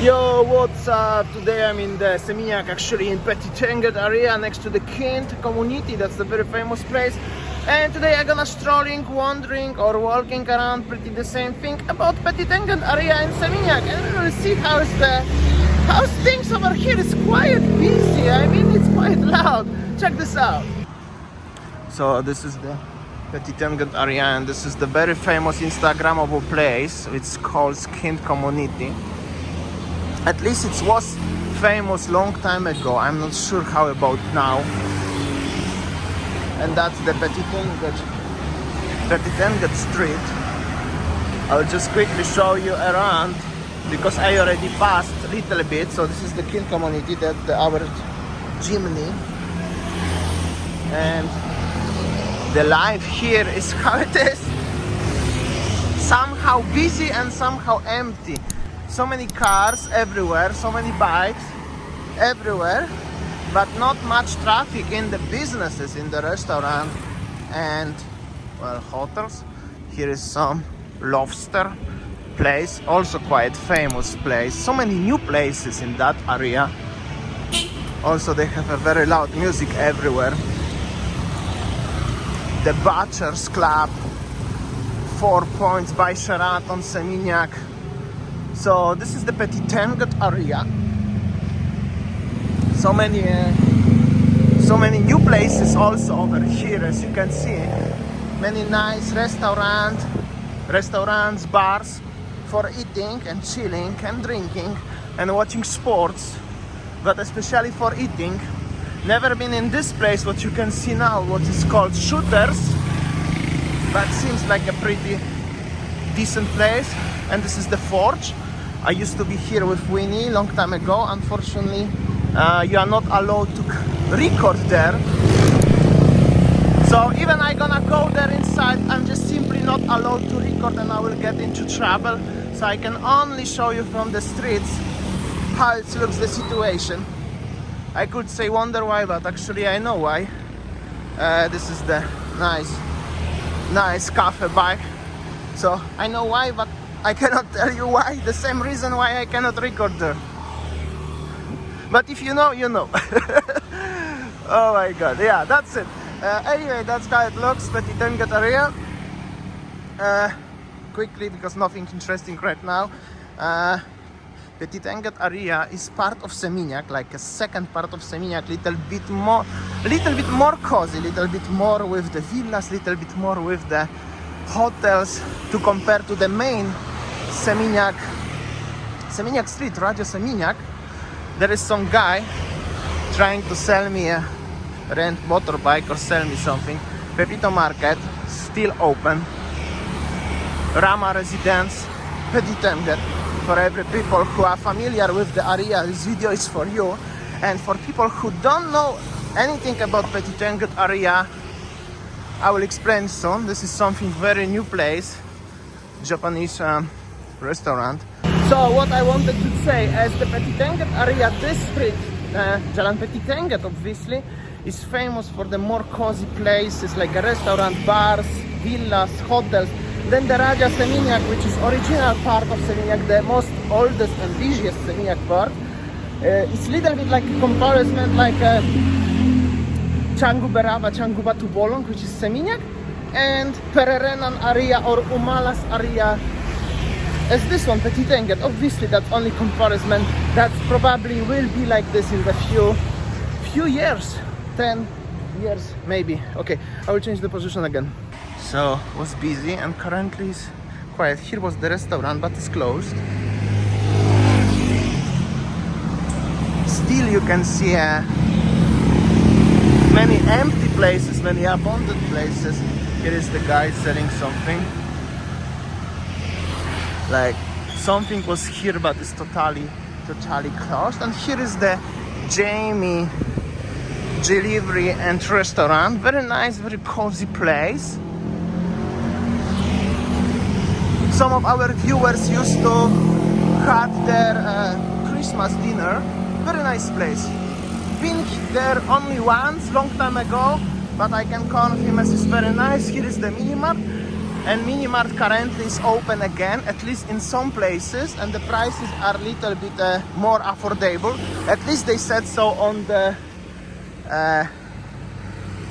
Yo, what's up? Today I'm in the Seminyak, actually in Petit Tenget area next to the Kind community. That's the very famous place. And today I'm gonna strolling, wandering or walking around pretty the same thing about Petit Tenget area in Seminyak. And we will see how's things over here. It's quite busy. I mean, it's quite loud. Check this out. So this is the Petit Tenget area and this is the very famous Instagrammable place. It's called Kind community. At least it was famous long time ago. I'm not sure how about now. And that's the Petit Tenget street. I'll just quickly show you around because I already passed a little bit. So this is the Kind community, that's our chimney. And the life here is how it is. Somehow busy and somehow empty. So many cars everywhere, so many bikes everywhere, but not much traffic in the businesses, in the restaurant and, well, hotels. Here is some lobster place, also quite famous place. So many new places in that area. Also, they have a very loud music everywhere. The Butchers Club, 4 Points by Sheraton, Seminyak. So this is the Petit Tenget area. So many new places also over here, as you can see. Many nice restaurants, bars for eating and chilling and drinking and watching sports, but especially for eating. Never been in this place, what you can see now, what is called Shooters, but seems like a pretty decent place. And this is the Forge. I used to be here with Winnie long time ago. Unfortunately, you are not allowed to record there. So even I'm gonna go there inside, I'm just simply not allowed to record and I will get into trouble. So I can only show you from the streets how it looks, the situation. I could say wonder why, but actually I know why. This is the nice cafe bar. So I know why, but I cannot tell you why. The same reason why I cannot record there. But if you know, you know. Oh my god, yeah, that's it. Anyway, that's how it looks, Petit Tenget area. Quickly, because nothing interesting right now. Petit Tenget area is part of Seminyak, like a second part of Seminyak, little bit more cozy, little bit more with the villas, little bit more with the hotels to compare to the main Seminyak street, Radio Seminyak. There is some guy trying to sell me a rent motorbike or sell me something. Pepito Market, still open. Rama Residence, Petit Tenget. For every people who are familiar with the area, this video is for you. And for people who don't know anything about Petit Tenget area, I will explain soon. This is something very new place, Japanese restaurant. So what I wanted to say, as the Petit Tenget area, this street, Jalan Petit Tenget obviously, is famous for the more cozy places like a restaurant, bars, villas, hotels. Then the Raja Seminyak, which is original part of Seminyak, the most oldest and busiest Seminyak part. It's a little bit like a comparison, like Canggu Berapa, Canggu Batu Bolong, which is Seminyak, and Pererenan area or Umalas area as this one, Petit Tenget. Obviously that's only comparison. That probably will be like this in the few years, 10 years maybe. Okay, I will change the position again. So was busy and currently is quiet. Here was the restaurant, but it's closed. Still you can see many empty places, many abandoned places. Here is the guy selling something. Like something was here but it's totally closed. And here is the Jamie Delivery and Restaurant. Very nice, very cozy place. Some of our viewers used to have their Christmas dinner. Very nice place. Been there only once, long time ago, but I can confirm it's very nice. Here is the minimart. and Minimart currently is open again, at least in some places, and the prices are a little bit more affordable. At least they said so on the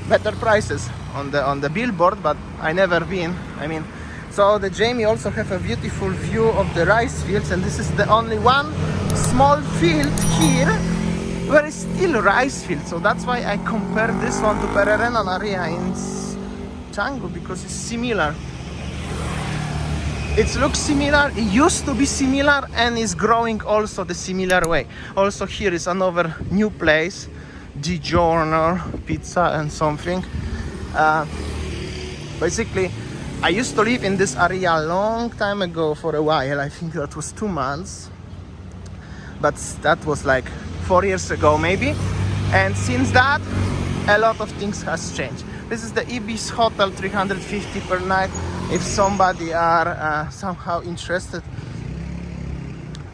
better prices on the billboard, but I never been. I mean, so the Jamie also have a beautiful view of the rice fields, and this is the only one small field here where it's still rice field. So that's why I compare this one to Pererenon area in Canggu, because it's similar. It looks similar, it used to be similar, and is growing also the similar way. Also here is another new place, DiGiorno pizza and something. Basically, I used to live in this area a long time ago for a while. I think that was 2 months, but that was like 4 years ago maybe. And since that, a lot of things has changed. This is the Ibis Hotel, 350 per night. If somebody are somehow interested,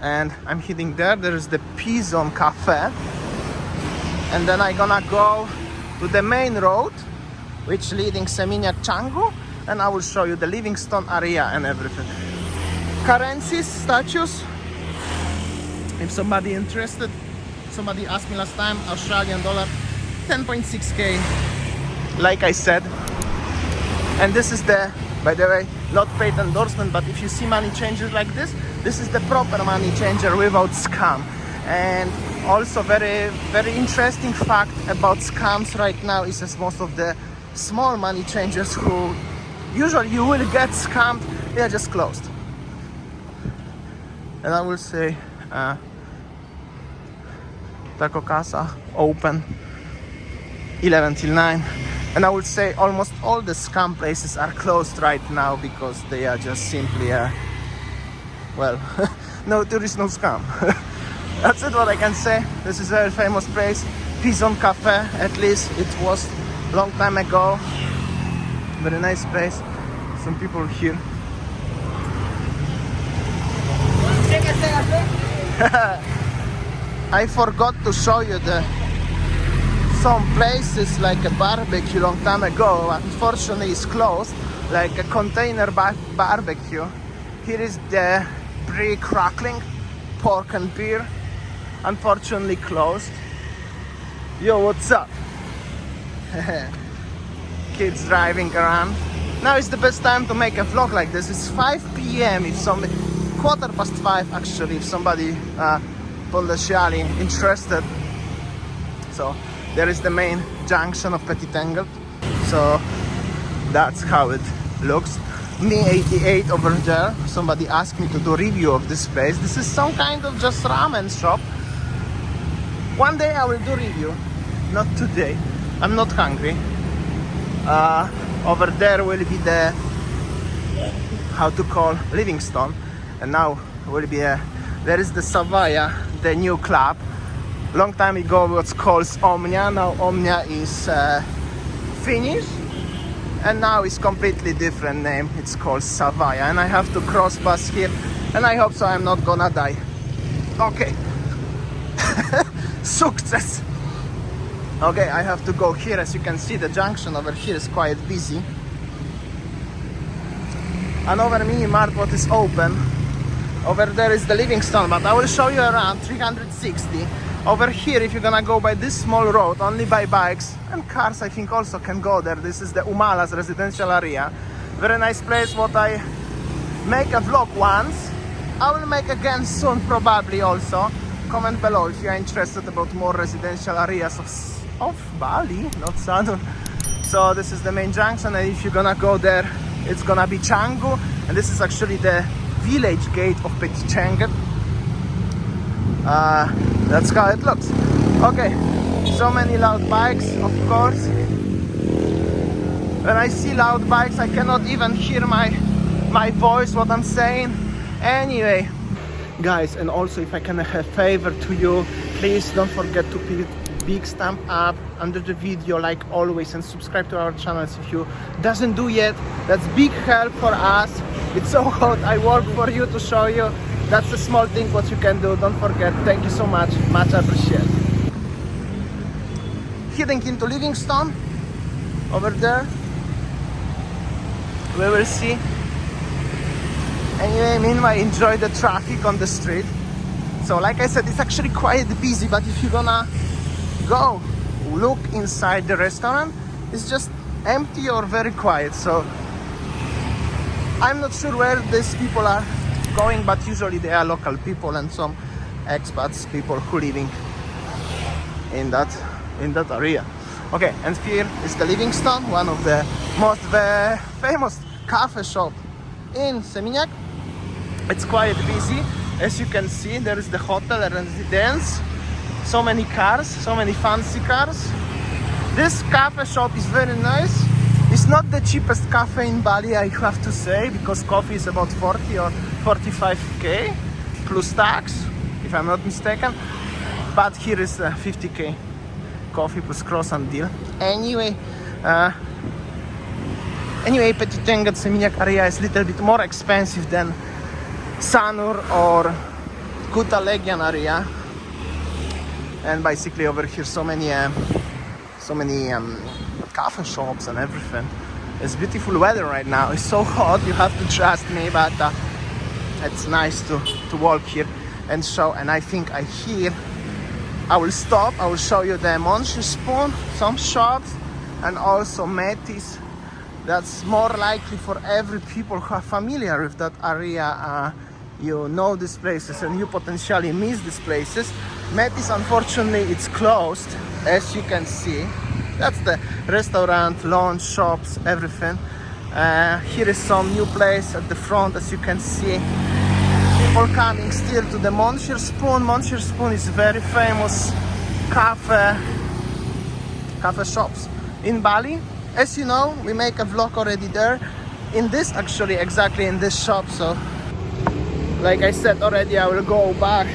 and I'm heading there. There is the Pizon Cafe, and then I'm gonna go to the main road, which leading Seminyak Canggu, and I will show you the Livingstone area and everything. Currencies, statues. If somebody interested, somebody asked me last time, Australian dollar, 10.6k, like I said. And this is the, by the way, not paid endorsement, but if you see money changers like this is the proper money changer without scam. And also very, very interesting fact about scams right now is that most of the small money changers who usually you will get scammed, they are just closed. And I will say Taco Casa open 11 till 9. And I would say almost all the scam places are closed right now because they are just simply, well, no tourist, no scam. That's it what I can say. This is a very famous place, Pizon Cafe, at least it was long time ago. Very nice place. Some people here. I forgot to show you some places like a barbecue long time ago. Unfortunately, it's closed, like a container barbecue. Here is the Brie Crackling, pork and beer. Unfortunately, closed. Yo, what's up? Kids driving around. Now is the best time to make a vlog like this. It's 5 p.m. If somebody, 5:15 actually, if somebody potentially interested. So there is the main junction of Petit Tangle. So that's how it looks. Me 88 over there. Somebody asked me to do a review of this place. This is some kind of just ramen shop. One day I will do review. Not today. I'm not hungry. Over there will be the, how to call, Livingstone. And now will be there is the Savaya, the new club. Long time ago it was called Omnia. Now Omnia is finished, and now it's completely different name. It's called Savaya, and I have to cross bus here, and I hope so I'm not gonna die. Okay. Success. Okay, I have to go here. As you can see, the junction over here is quite busy. Another mini mart what is open. Over there is the Livingstone, but I will show you around 360. Over here, if you're gonna go by this small road, only by bikes and cars, I think also can go there. This is the Umalas residential area. Very nice place. What I make a vlog once, I will make again soon probably also. Comment below if you are interested about more residential areas of Bali, not Sanur. So this is the main junction, and if you're gonna go there, it's gonna be Canggu, and this is actually the village gate of Petit Tangle. That's how it looks. Okay, so many loud bikes, of course. When I see loud bikes, I cannot even hear my voice, what I'm saying. Anyway, guys, and also if I can have a favor to you, please don't forget to put big stamp up under the video like always, and subscribe to our channels if you doesn't do yet. That's big help for us. It's so hot. I work for you to show you. That's a small thing what you can do. Don't forget. Thank you so much. Much appreciated. Heading into Livingstone over there. we will see. Anyway, meanwhile, enjoy the traffic on the street. So like I said, it's actually quite busy, but if you're gonna go look inside the restaurant, it's just empty or very quiet. So I'm not sure where these people are going, but usually they are local people and some expats, people who living in that area. Okay, and here is the Livingstone, one of the most famous cafe shop in Seminyak. It's quite busy. As you can see, there is the hotel and residence. So many cars, so many fancy cars. This cafe shop is very nice. It's not the cheapest cafe in Bali, I have to say, because coffee is about 40 or 45k plus tax, if I'm not mistaken. But here is 50k coffee plus croissant deal. Anyway, Petit Tengah Seminyak area is a little bit more expensive than Sanur or Kuta Legian area. And basically over here so many cafe shops and everything. It's beautiful weather right now. It's so hot, you have to trust me, but it's nice to walk here and show. And I think I will stop. I will show you the Monsieur Spoon, some shops, and also Metis. That's more likely for every people who are familiar with that area. You know these places and you potentially miss these places. Metis, unfortunately, it's closed, as you can see. That's the restaurant, lounge, shops, everything. Here is some new place at the front, as you can see. People coming still to the Monsieur Spoon. Monsieur Spoon is very famous cafe shops in Bali. As you know, we make a vlog already there. In this, actually, exactly in this shop. So, like I said already, I will go back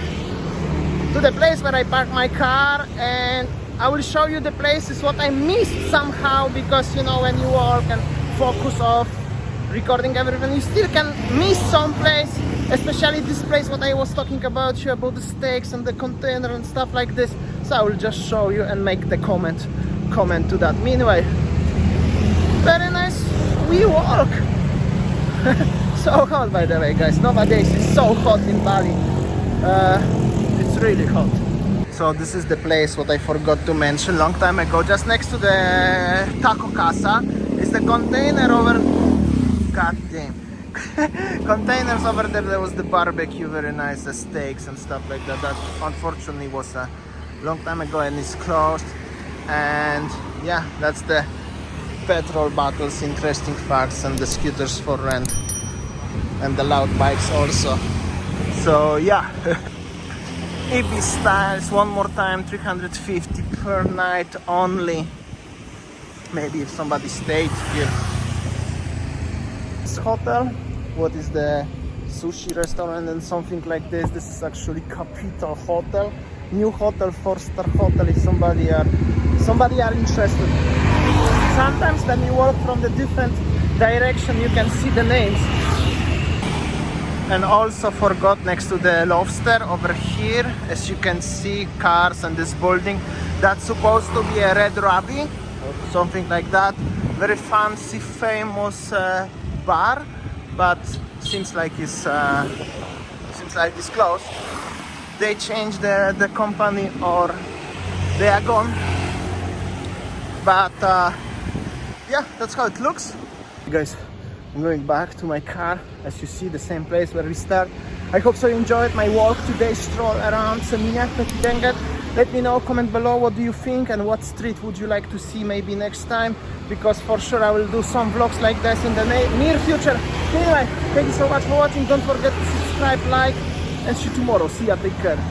to the place where I parked my car and I will show you the places what I missed somehow, because you know when you walk and focus off recording everything, you still can miss some place, especially this place what I was talking about the steaks and the container and stuff like this. So I will just show you and make the comment to that. Meanwhile, very nice we walk. So hot, by the way, guys. Nowadays it's so hot in Bali. It's really hot. So this is the place what I forgot to mention long time ago. Just next to the taco casa is the container over. God damn. Containers over there. There was the barbecue, very nice, the steaks and stuff like that. That unfortunately was a long time ago and it's closed. And yeah, that's the petrol bottles, interesting facts, and the scooters for rent, and the loud bikes also. So yeah. Ibis styles, one more time, 350 per night only. Maybe if somebody stayed here. This hotel, what is the sushi restaurant and something like this. This is actually Capital Hotel, new hotel, 4-star hotel. If somebody are interested. Sometimes when you walk from the different direction, you can see the names. And also forgot, next to the Lobster over here, as you can see, cars and this building, that's supposed to be a Red Ravi or something like that. Very fancy, famous bar, but seems like it's closed. They changed the company or they are gone. But yeah, that's how it looks. Guys, I'm going back to my car, as you see, the same place where we start. I hope so you enjoyed my walk today, stroll around Seminyak, Petit Tengah. Let me know, comment below what do you think and what street would you like to see maybe next time, because for sure I will do some vlogs like this in the near future. Anyway, thank you so much for watching. Don't forget to subscribe, like, and see you tomorrow. See ya, take care.